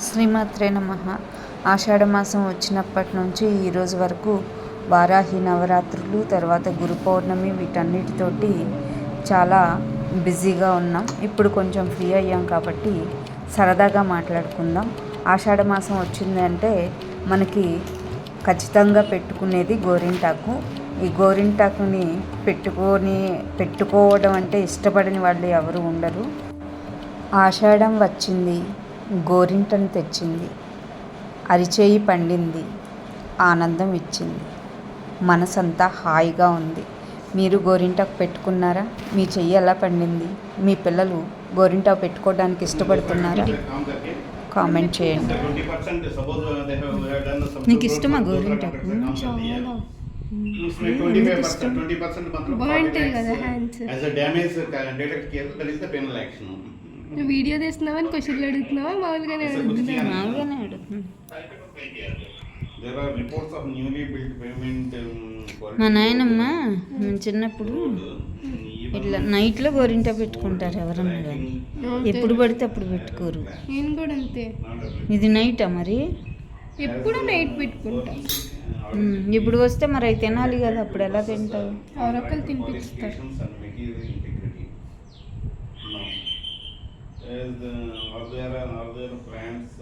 శ్రీమాత్రే నమః. ఆషాఢమాసం వచ్చినప్పటి నుంచి ఈరోజు వరకు వారాహి నవరాత్రులు, తర్వాత గురు పౌర్ణమి, వీటన్నిటితోటి చాలా బిజీగా ఉన్నాం. ఇప్పుడు కొంచెం ఫ్రీ అయ్యాం కాబట్టి సరదాగా మాట్లాడుకుందాం. ఆషాఢమాసం వచ్చిందంటే మనకి ఖచ్చితంగా పెట్టుకునేది గోరింటాకు. ఈ గోరింటాకుని పెట్టుకోవడం అంటే ఇష్టపడని వాళ్ళు ఎవరు ఉండరు. ఆషాఢం వచ్చింది, గోరింటను తెచ్చింది, అరిచేయి పండింది, ఆనందం ఇచ్చింది, మనసంతా హాయిగా ఉంది. మీరు గోరింటాకు పెట్టుకున్నారా? మీ చెయ్యి ఎలా పండింది? మీ పిల్లలు గోరింటాకు పెట్టుకోవడానికి ఇష్టపడుతున్నారా? కామెంట్ చేయండి. నీకు ఇష్టమా గోరింటాకు? బాగుంటుంది కదా హ్యాండ్స్. వీడియో తీస్తున్నావని క్వశ్చన్లు అడుగుతున్నావా? మామూలుగానే అడుగుతున్నావా? మా నాయనమ్మ చిన్నప్పుడు ఇట్లా నైట్లో గోరింటా పెట్టుకుంటారు ఎవరన్నా కానీ, ఎప్పుడు పడితే అప్పుడు పెట్టుకోరు. నేను కూడా అంతే. ఇది నైటా మరి? ఎప్పుడు నైట్ పెట్టుకుంటా. ఇప్పుడు వస్తే మరి అవి తినాలి కదా, అప్పుడు ఎలా తింటావు? ఎవరొక్కరు తినిపిస్తారు. Are there plants